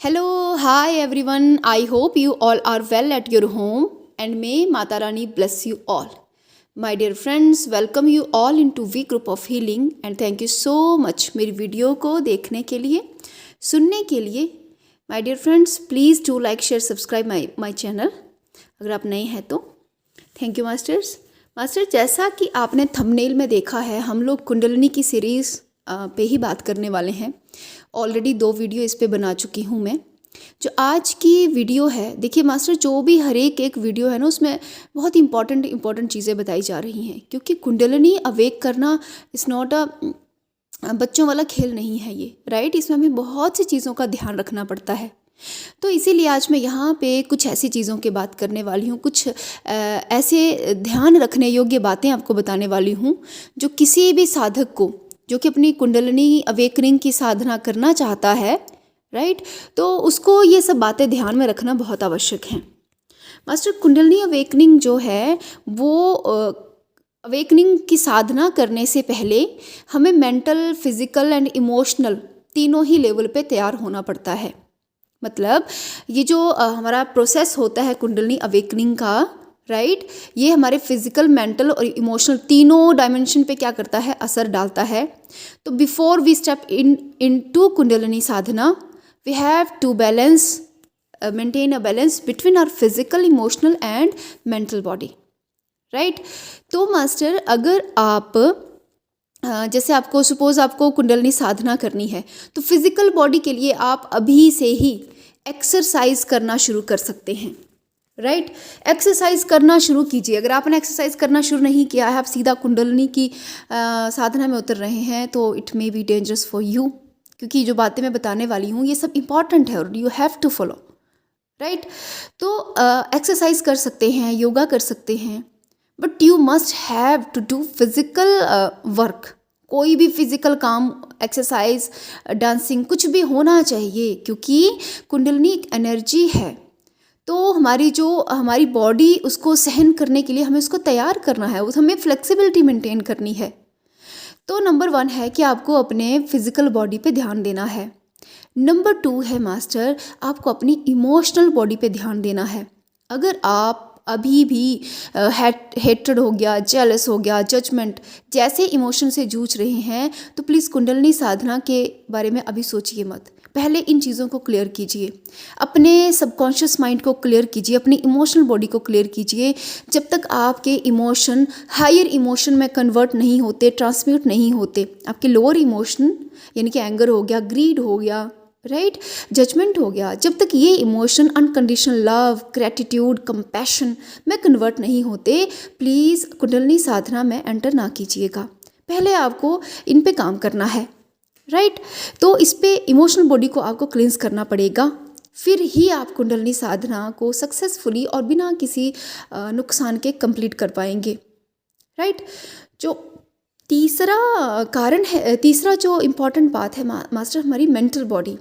Hello, hi everyone. I hope you all are well at your home and may Mata Rani bless you all. My dear friends, welcome you all into V Group of Healing and thank you so much मेरी video को देखने के लिए, सुनने के लिए. My dear friends, please do like, share, subscribe my channel. अगर आप नए हैं तो थैंक यू मास्टर्स. मास्टर, जैसा कि आपने थंबनेल में देखा है, हम लोग कुंडलिनी की सीरीज़ पे ही बात करने वाले हैं. ऑलरेडी 2 वीडियो इस पे बना चुकी हूँ मैं. जो आज की वीडियो है, देखिए मास्टर, जो भी हर एक वीडियो है ना, उसमें बहुत इंपॉर्टेंट चीज़ें बताई जा रही हैं, क्योंकि कुंडलिनी अवेक करना इज़ नॉट बच्चों वाला खेल नहीं है ये, राइट. इसमें हमें बहुत सी चीज़ों का ध्यान रखना पड़ता है. तो इसीलिए आज मैं यहाँ पे कुछ ऐसी चीज़ों की बात करने वाली हूँ, कुछ ऐसे ध्यान रखने योग्य बातें आपको बताने वाली हूँ जो किसी भी साधक को, जो कि अपनी कुंडलिनी अवेकनिंग की साधना करना चाहता है, राइट, तो उसको ये सब बातें ध्यान में रखना बहुत आवश्यक है. मास्टर, कुंडलिनी अवेकनिंग जो है वो अवेकनिंग की साधना करने से पहले हमें मेंटल, फिजिकल एंड इमोशनल तीनों ही लेवल पे तैयार होना पड़ता है. मतलब ये जो हमारा प्रोसेस होता है कुंडलिनी अवेकनिंग का, राइट, ये हमारे फिजिकल, मेंटल और इमोशनल तीनों डायमेंशन पे क्या करता है, असर डालता है. तो before we step in to Kundalini sadhana, we have to balance, maintain a balance between our physical, emotional and mental body, right. तो मास्टर, अगर आप जैसे आपको सपोज़ आपको कुंडलिनी साधना करनी है, तो फिज़िकल बॉडी के लिए आप अभी से ही एक्सरसाइज करना शुरू कर सकते हैं, राइट. एक्सरसाइज करना शुरू कीजिए. अगर आपने एक्सरसाइज करना शुरू नहीं किया है, आप सीधा कुंडलिनी की साधना में उतर रहे हैं, तो it may be dangerous for you, क्योंकि जो बातें मैं बताने वाली हूँ ये सब इंपॉर्टेंट है और you have to follow, right. तो एक्सरसाइज कर सकते हैं, योगा कर सकते हैं, but you must have to do physical work. कोई भी फिज़िकल काम, एक्सरसाइज, डांसिंग, कुछ भी होना चाहिए, क्योंकि कुंडलिनी एक एनर्जी है. तो हमारी बॉडी, उसको सहन करने के लिए हमें उसको तैयार करना है, हमें फ्लेक्सिबिलिटी मेंटेन करनी है. तो नंबर 1 है कि आपको अपने फिज़िकल बॉडी पे ध्यान देना है. नंबर 2 है मास्टर, आपको अपनी इमोशनल बॉडी पे ध्यान देना है. अगर आप अभी भी हेट्रेड हो गया, जेलस हो गया, जजमेंट जैसे इमोशन से जूझ रहे हैं, तो प्लीज़ कुंडलिनी साधना के बारे में अभी सोचिए मत. पहले इन चीज़ों को क्लियर कीजिए, अपने सबकॉन्शियस माइंड को क्लियर कीजिए, अपनी इमोशनल बॉडी को क्लियर कीजिए. जब तक आपके इमोशन हायर इमोशन में कन्वर्ट नहीं होते, ट्रांसम्यूट नहीं होते, आपके लोअर इमोशन यानी कि एंगर हो गया, ग्रीड हो गया, राइट, जजमेंट हो गया, जब तक ये emotion unconditional love, gratitude, compassion में कन्वर्ट नहीं होते, प्लीज़ कुंडलिनी साधना में एंटर ना कीजिएगा. पहले आपको इन पे काम करना है, राइट. तो इस पे इमोशनल बॉडी को आपको क्लींस करना पड़ेगा, फिर ही आप कुंडलिनी साधना को सक्सेसफुली और बिना किसी नुकसान के कंप्लीट कर पाएंगे, राइट. जो तीसरा कारण है, तीसरा जो इम्पॉर्टेंट बात है मास्टर, हमारी मेंटल बॉडी.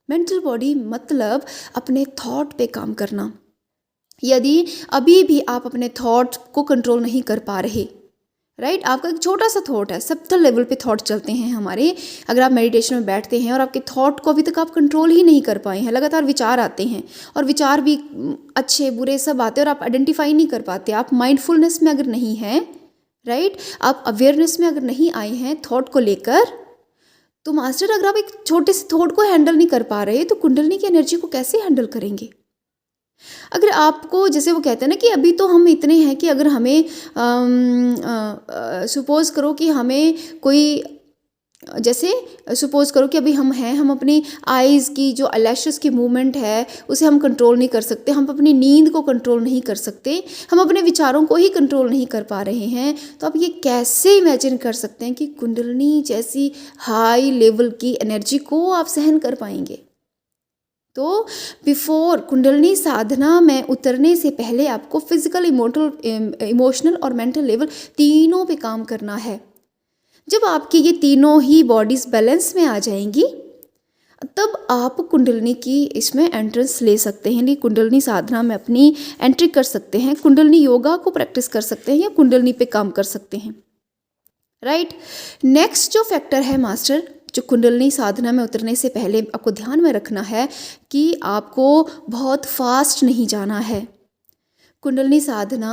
मेंटल बॉडी मतलब अपने थॉट पे काम करना. यदि अभी भी आप अपने थॉट को कंट्रोल नहीं कर पा रहे, राइट, आपका एक छोटा सा थॉट है, सब्टल लेवल पे थॉट चलते हैं हमारे. अगर आप मेडिटेशन में बैठते हैं और आपके थॉट को अभी तक आप कंट्रोल ही नहीं कर पाए हैं, लगातार विचार आते हैं और विचार भी अच्छे बुरे सब आते हैं और आप आइडेंटिफाई नहीं कर पाते, आप माइंडफुलनेस में अगर नहीं हैं, राइट, आप अवेयरनेस में अगर नहीं आए हैं थॉट को लेकर, तो मास्टर, अगर आप एक छोटे से थॉट को हैंडल नहीं कर पा रहे, तो कुंडलिनी की एनर्जी को कैसे हैंडल करेंगे. अगर आपको, जैसे वो कहते हैं ना कि अभी तो हम इतने हैं कि अगर हमें सपोज़ करो कि हमें कोई, जैसे सपोज़ करो कि अभी हम हैं, हम अपनी आइज़ की जो लैशेस की मूवमेंट है उसे हम कंट्रोल नहीं कर सकते, हम अपनी नींद को कंट्रोल नहीं कर सकते, हम अपने विचारों को ही कंट्रोल नहीं कर पा रहे हैं, तो आप ये कैसे इमेजिन कर सकते हैं कि कुंडलिनी जैसी हाई लेवल की एनर्जी को आप सहन कर पाएंगे. तो बिफोर कुंडलिनी साधना में उतरने से पहले आपको फिजिकल, इमोशनल और मेंटल लेवल तीनों पे काम करना है. जब आपकी ये तीनों ही बॉडीज़ बैलेंस में आ जाएंगी, तब आप कुंडलिनी की इसमें एंट्रेंस ले सकते हैं, कुंडलिनी साधना में अपनी एंट्री कर सकते हैं, कुंडलिनी योगा को प्रैक्टिस कर सकते हैं या कुंडलिनी पे काम कर सकते हैं, राइट. नेक्स्ट जो फैक्टर है मास्टर, जो कुंडलिनी साधना में उतरने से पहले आपको ध्यान में रखना है कि आपको बहुत फास्ट नहीं जाना है। कुंडलिनी साधना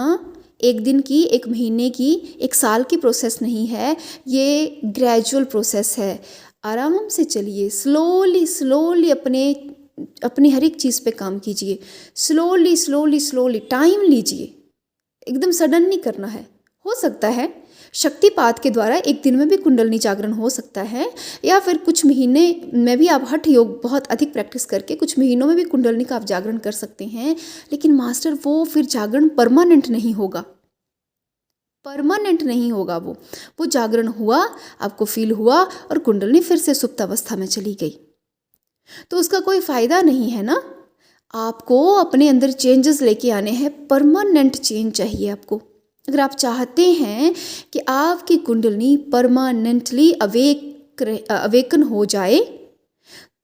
एक दिन की, एक महीने की, एक साल की प्रोसेस नहीं है, ये ग्रेजुअल प्रोसेस है। आराम से चलिए, स्लोली स्लोली अपनी हर एक चीज़ पे काम कीजिए, स्लोली स्लोली स्लोली टाइम लीजिए, एकदम सडन नहीं करना है। हो सकता है शक्तिपात के द्वारा एक दिन में भी कुंडलिनी जागरण हो सकता है, या फिर कुछ महीने में भी आप हठ योग बहुत अधिक प्रैक्टिस करके कुछ महीनों में भी कुंडलिनी का आप जागरण कर सकते हैं। लेकिन मास्टर वो फिर जागरण परमानेंट नहीं होगा, परमानेंट नहीं होगा। वो जागरण हुआ, आपको फील हुआ और कुंडलिनी फिर से सुप्त अवस्था में चली गई, तो उसका कोई फ़ायदा नहीं है ना। आपको अपने अंदर चेंजेस लेके आने हैं, परमानेंट चेंज चाहिए आपको। अगर आप चाहते हैं कि आपकी कुंडलिनी परमानेंटली अवेकन हो जाए,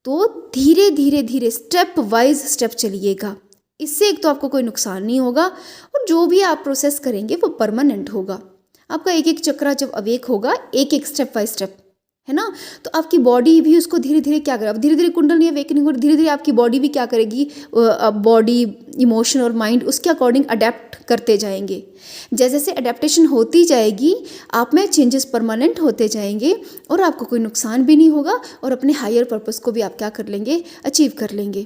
तो धीरे धीरे धीरे स्टेप वाइज स्टेप चलिएगा। इससे एक तो आपको कोई नुकसान नहीं होगा, और जो भी आप प्रोसेस करेंगे वो परमानेंट होगा। आपका एक एक चक्रा जब अवेक होगा, एक एक स्टेप बाय स्टेप, है ना, तो आपकी बॉडी भी उसको धीरे धीरे क्या करेगा, धीरे धीरे कुंडलिनी अवेकनिंग हो, धीरे धीरे आपकी बॉडी भी क्या करेगी, बॉडी, इमोशन और माइंड उसके अकॉर्डिंग अडेप्ट करते जाएंगे। जैसे जैसे अडेप्टेशन होती जाएगी, आप में चेंजेस परमानेंट होते जाएंगे, और आपको कोई नुकसान भी नहीं होगा, और अपने हायर पर्पस को भी आप क्या कर लेंगे, अचीव कर लेंगे।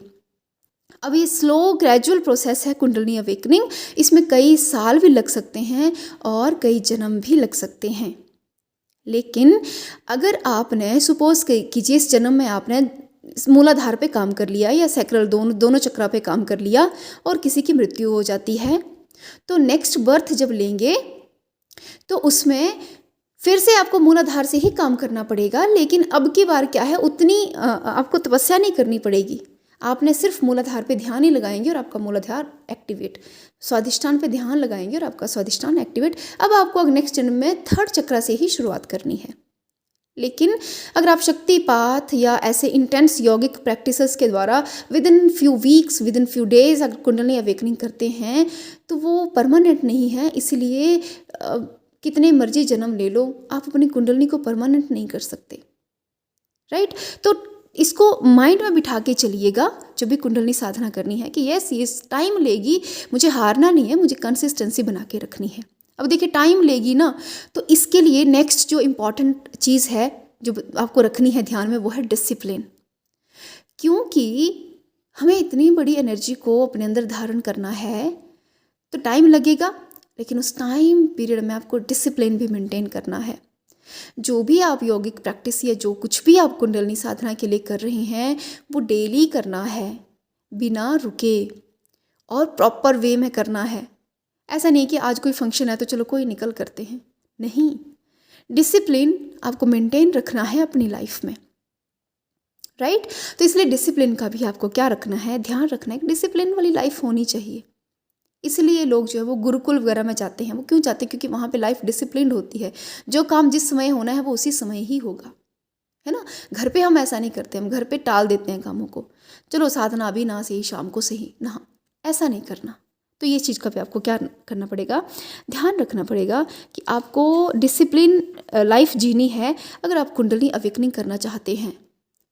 अब ये स्लो ग्रेजुअल प्रोसेस है कुंडलिनी अवेकनिंग, इसमें कई साल भी लग सकते हैं और कई जन्म भी लग सकते हैं। लेकिन अगर आपने सपोज कीजिए इस जन्म में आपने मूलाधार पे काम कर लिया या सैक्रल दोनों चक्रा पे काम कर लिया और किसी की मृत्यु हो जाती है, तो नेक्स्ट बर्थ जब लेंगे तो उसमें फिर से आपको मूलाधार से ही काम करना पड़ेगा। लेकिन अब की बार क्या है, उतनी आपको तपस्या नहीं करनी पड़ेगी, आपने सिर्फ मूलाधार पे ध्यान ही लगाएंगे और आपका मूलाधार एक्टिवेट, स्वादिष्ठान पे ध्यान लगाएंगे और आपका स्वादिष्ठान एक्टिवेट। अब आपको नेक्स्ट जन्म में थर्ड चक्र से ही शुरुआत करनी है। लेकिन अगर आप शक्तिपात या ऐसे इंटेंस यौगिक प्रैक्टिसेस के द्वारा with in few weeks, with in few days अगर कुंडलिनी अवेकनिंग करते हैं, तो वो परमानेंट नहीं है। इसलिए कितने मर्जी जन्म ले लो, आप अपनी कुंडलिनी को परमानेंट नहीं कर सकते, राइट। तो इसको माइंड में बिठा के चलिएगा जब भी कुंडलिनी साधना करनी है, कि यस टाइम लेगी, मुझे हारना नहीं है, मुझे कंसिस्टेंसी बना के रखनी है। अब देखिए टाइम लेगी ना, तो इसके लिए नेक्स्ट जो इम्पॉर्टेंट चीज़ है जो आपको रखनी है ध्यान में, वो है डिसिप्लिन। क्योंकि हमें इतनी बड़ी एनर्जी को अपने अंदर धारण करना है, तो टाइम लगेगा, लेकिन उस टाइम पीरियड में आपको डिसिप्लिन भी मेंटेन करना है। जो भी आप यौगिक प्रैक्टिस या जो कुछ भी आप कुंडलिनी साधना के लिए कर रहे हैं, वो डेली करना है, बिना रुके और प्रॉपर वे में करना है। ऐसा नहीं कि आज कोई फंक्शन है तो चलो कोई निकल करते हैं, नहीं, डिसिप्लिन आपको मेंटेन रखना है अपनी लाइफ में, राइट। तो इसलिए डिसिप्लिन का भी आपको क्या रखना है, ध्यान रखना है कि डिसिप्लिन वाली लाइफ होनी चाहिए। इसलिए लोग जो है वो गुरुकुल वगैरह में जाते हैं। वो क्यों जाते हैं, क्योंकि वहाँ पे लाइफ डिसिप्लिन्ड होती है, जो काम जिस समय होना है वो उसी समय ही होगा, है ना। घर पे हम ऐसा नहीं करते, हम घर पे टाल देते हैं कामों को, चलो साधना अभी ना सही, शाम को सही ना, ऐसा नहीं करना। तो ये चीज़ का भी आपको क्या करना पड़ेगा, ध्यान रखना पड़ेगा कि आपको डिसिप्लिन लाइफ जीनी है अगर आप कुंडलिनी अवेकनिंग करना चाहते हैं।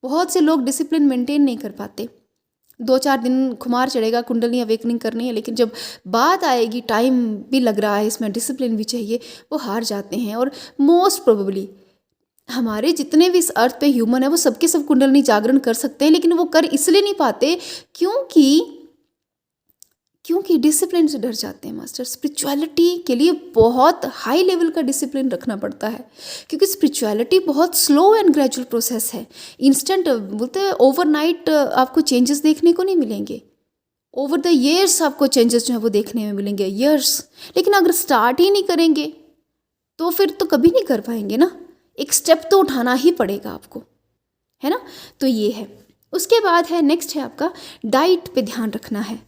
बहुत से लोग डिसिप्लिन मेंटेन नहीं कर पाते, 2-4 दिन खुमार चढ़ेगा, कुंडलिनी अवेकनिंग करनी है, लेकिन जब बात आएगी, टाइम भी लग रहा है इसमें, डिसिप्लिन भी चाहिए, वो हार जाते हैं। और मोस्ट प्रोबेबली हमारे जितने भी इस अर्थ पे ह्यूमन है, वो सबके सब कुंडलिनी जागरण कर सकते हैं, लेकिन वो कर इसलिए नहीं पाते क्योंकि डिसिप्लिन से डर जाते हैं मास्टर। स्पिरिचुअलिटी के लिए बहुत हाई लेवल का डिसिप्लिन रखना पड़ता है, क्योंकि स्पिरिचुअलिटी बहुत स्लो एंड ग्रेजुअल प्रोसेस है। इंस्टेंट बोलते हैं ओवरनाइट आपको चेंजेस देखने को नहीं मिलेंगे, ओवर द ईयर्स आपको चेंजेस जो है वो देखने में मिलेंगे, ईयर्स। लेकिन अगर स्टार्ट ही नहीं करेंगे तो फिर तो कभी नहीं कर पाएंगे ना, एक स्टेप तो उठाना ही पड़ेगा आपको, है ना। तो ये है। उसके बाद है नेक्स्ट है आपका डाइट पे ध्यान रखना है।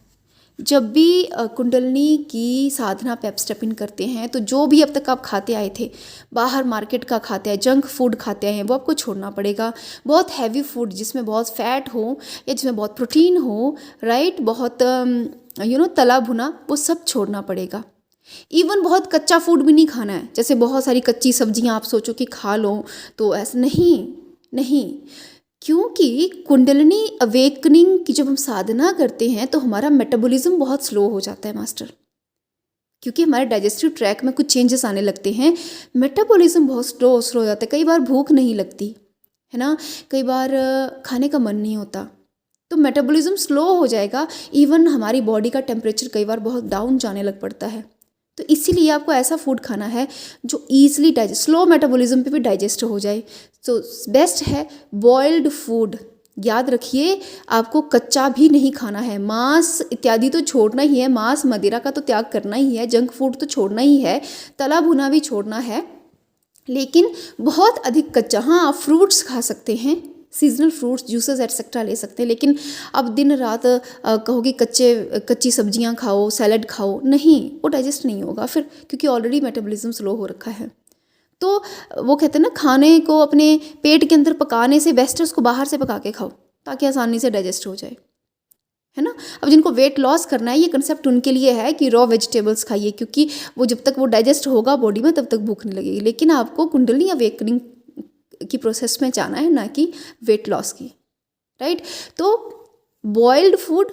जब भी कुंडलिनी की साधना पे आप स्टेप इन करते हैं, तो जो भी अब तक आप खाते आए थे, बाहर मार्केट का खाते आए, जंक फूड खाते आए हैं, वो आपको छोड़ना पड़ेगा। बहुत हैवी फूड जिसमें बहुत फैट हो या जिसमें बहुत प्रोटीन हो, राइट, बहुत तला भुना, वो सब छोड़ना पड़ेगा। इवन बहुत कच्चा फूड भी नहीं खाना है, जैसे बहुत सारी कच्ची सब्जियां आप सोचो कि खा लो, तो ऐसा नहीं, नहीं, क्योंकि कुंडलिनी अवेकनिंग की जब हम साधना करते हैं तो हमारा मेटाबॉलिज्म बहुत स्लो हो जाता है मास्टर, क्योंकि हमारे डाइजेस्टिव ट्रैक में कुछ चेंजेस आने लगते हैं, मेटाबॉलिज्म बहुत स्लो हो जाता है। कई बार भूख नहीं लगती है ना, कई बार खाने का मन नहीं होता, तो मेटाबॉलिज्म स्लो हो जाएगा। इवन हमारी बॉडी का टेम्परेचर कई बार बहुत डाउन जाने लग पड़ता है। तो इसीलिए आपको ऐसा फूड खाना है जो ईजिली डाइजेस्ट, स्लो मेटाबॉलिज्म पे भी डाइजेस्ट हो जाए। तो बेस्ट है बॉइल्ड फूड। याद रखिए, आपको कच्चा भी नहीं खाना है, मांस इत्यादि तो छोड़ना ही है, मांस मदिरा का तो त्याग करना ही है, जंक फूड तो छोड़ना ही है, तला भुना भी छोड़ना है, लेकिन बहुत अधिक कच्चा, हाँ आप फ्रूट्स खा सकते हैं, सीजनल फ्रूट्स, जूसेस एटसेट्रा ले सकते हैं, लेकिन अब दिन रात कहोगे कच्ची सब्जियां खाओ, सैलड खाओ, नहीं, वो डाइजेस्ट नहीं होगा फिर, क्योंकि ऑलरेडी मेटाबॉलिज्म स्लो हो रखा है। तो वो कहते हैं ना, खाने को अपने पेट के अंदर पकाने से बेस्ट है उसको बाहर से पका के खाओ, ताकि आसानी से डाइजेस्ट हो जाए, है ना। अब जिनको वेट लॉस करना है, ये कंसेप्ट उनके लिए है कि रॉ वेजिटेबल्स खाइए, क्योंकि वो जब तक वो डाइजेस्ट होगा बॉडी में तब तक भूख नहीं लगेगी। लेकिन आपको कुंडलिनी अवेकनिंग की प्रोसेस में जाना है, ना कि वेट लॉस की, राइट। तो बॉइल्ड फूड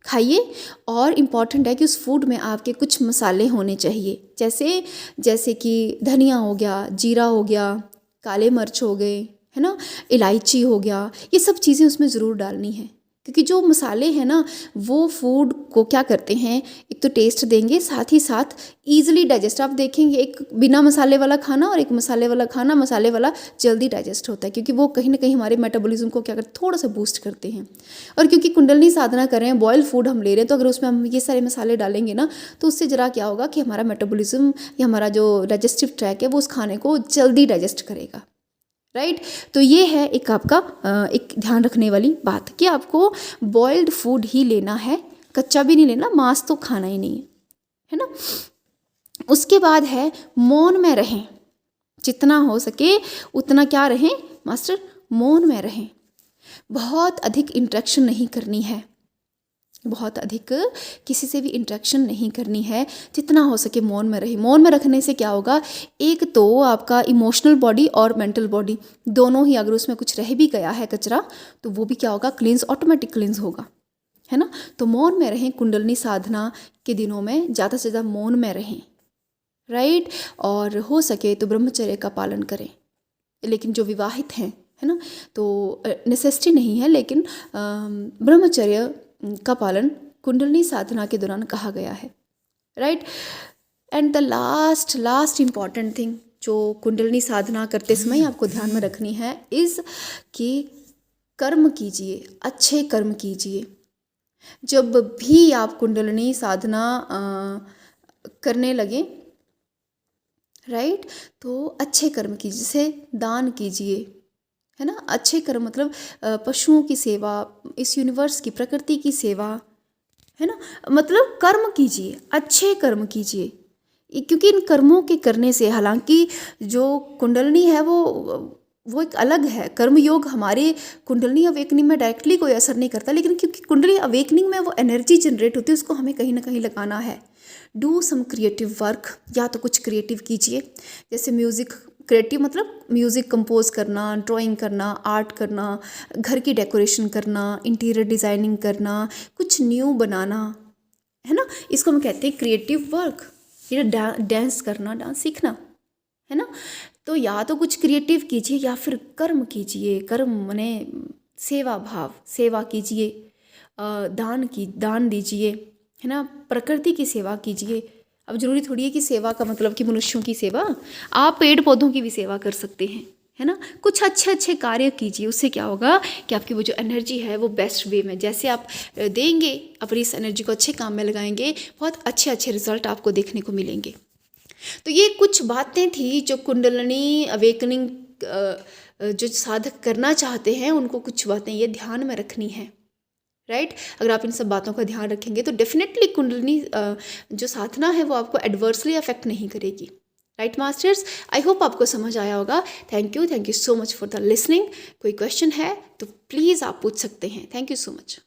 खाइए, और इम्पॉर्टेंट है कि उस फूड में आपके कुछ मसाले होने चाहिए, जैसे कि धनिया हो गया, जीरा हो गया, काले मिर्च हो गए, है ना, इलायची हो गया, ये सब चीज़ें उसमें ज़रूर डालनी है, क्योंकि जो मसाले हैं ना वो फूड को क्या करते हैं, एक तो टेस्ट देंगे, साथ ही साथ ईजिली डाइजेस्ट। आप देखेंगे एक बिना मसाले वाला खाना और एक मसाले वाला खाना, मसाले वाला जल्दी डाइजेस्ट होता है, क्योंकि वो कहीं ना कहीं हमारे मेटाबॉलिज्म को क्या करते, थोड़ा सा बूस्ट करते हैं। और क्योंकि कुंडलिनी साधना कर रहे हैं, बॉयल फूड हम ले रहे हैं, तो अगर उसमें हम ये सारे मसाले डालेंगे ना, तो उससे ज़रा क्या होगा कि हमारा मेटाबॉलिज्म या हमारा जो डाइजेस्टिव ट्रैक है वो उस खाने को जल्दी डाइजेस्ट करेगा, राइट। तो ये है एक आपका एक ध्यान रखने वाली बात कि आपको बॉइल्ड फूड ही लेना है, कच्चा भी नहीं लेना, मांस तो खाना ही नहीं है ना। उसके बाद है मौन में रहें, जितना हो सके उतना क्या रहें मास्टर, मौन में रहें। बहुत अधिक इंटरेक्शन नहीं करनी है, बहुत अधिक किसी से भी इंटरेक्शन नहीं करनी है, जितना हो सके मौन में रहे। मौन में रखने से क्या होगा, एक तो आपका इमोशनल बॉडी और मेंटल बॉडी दोनों ही, अगर उसमें कुछ रह भी गया है कचरा, तो वो भी क्या होगा, क्लींस, ऑटोमेटिक क्लींस होगा, है ना। तो मौन में रहें, कुंडलिनी साधना के दिनों में ज़्यादा से ज़्यादा मौन में रहें, राइट। और हो सके तो ब्रह्मचर्य का पालन करें, लेकिन जो विवाहित हैं, है ना, तो नेसेसिटी नहीं है, लेकिन ब्रह्मचर्य का पालन कुंडलिनी साधना के दौरान कहा गया है, right. And the last important thing जो कुंडलिनी साधना करते समय आपको ध्यान में रखनी है इज़ कि कर्म कीजिए, अच्छे कर्म कीजिए। जब भी आप कुंडलिनी साधना करने लगे, राइट, तो अच्छे कर्म कीजिए, जैसे दान कीजिए, है ना। अच्छे कर्म मतलब पशुओं की सेवा, इस यूनिवर्स की, प्रकृति की सेवा, है ना, मतलब कर्म कीजिए, अच्छे कर्म कीजिए, क्योंकि इन कर्मों के करने से, हालांकि जो कुंडलिनी है वो एक अलग है, कर्म योग हमारे कुंडलिनी अवेकनिंग में डायरेक्टली कोई असर नहीं करता, लेकिन क्योंकि कुंडलिनी अवेकनिंग में वो एनर्जी जनरेट होती है, उसको हमें कहीं ना कहीं लगाना है। डू सम क्रिएटिव वर्क, या तो कुछ क्रिएटिव कीजिए, जैसे म्यूज़िक, क्रिएटिव मतलब म्यूज़िक कंपोज करना, ड्राइंग करना, आर्ट करना, घर की डेकोरेशन करना, इंटीरियर डिज़ाइनिंग करना, कुछ न्यू बनाना, है ना, इसको हम कहते हैं क्रिएटिव वर्क। ये डांस करना, डांस सीखना, है ना। तो या तो कुछ क्रिएटिव कीजिए या फिर कर्म कीजिए, कर्म माने सेवा भाव, सेवा कीजिए, दान दीजिए, है ना, प्रकृति की सेवा कीजिए। अब जरूरी थोड़ी है कि सेवा का मतलब कि मनुष्यों की सेवा, आप पेड़ पौधों की भी सेवा कर सकते हैं, है ना। कुछ अच्छे कार्य कीजिए, उससे क्या होगा कि आपकी वो जो एनर्जी है वो बेस्ट वे में, जैसे आप देंगे अपनी इस एनर्जी को अच्छे काम में लगाएंगे, बहुत अच्छे रिजल्ट आपको देखने को मिलेंगे। तो ये कुछ बातें थी जो कुंडलिनी अवेकनिंग जो साधक करना चाहते हैं उनको कुछ बातें ये ध्यान में रखनी है, राइट। अगर आप इन सब बातों का ध्यान रखेंगे तो डेफिनेटली कुंडलिनी जो साधना है वो आपको एडवर्सली अफेक्ट नहीं करेगी, राइट मास्टर्स। आई होप आपको समझ आया होगा। Thank you so much for the listening. कोई क्वेश्चन है तो प्लीज़ आप पूछ सकते हैं। Thank you so much.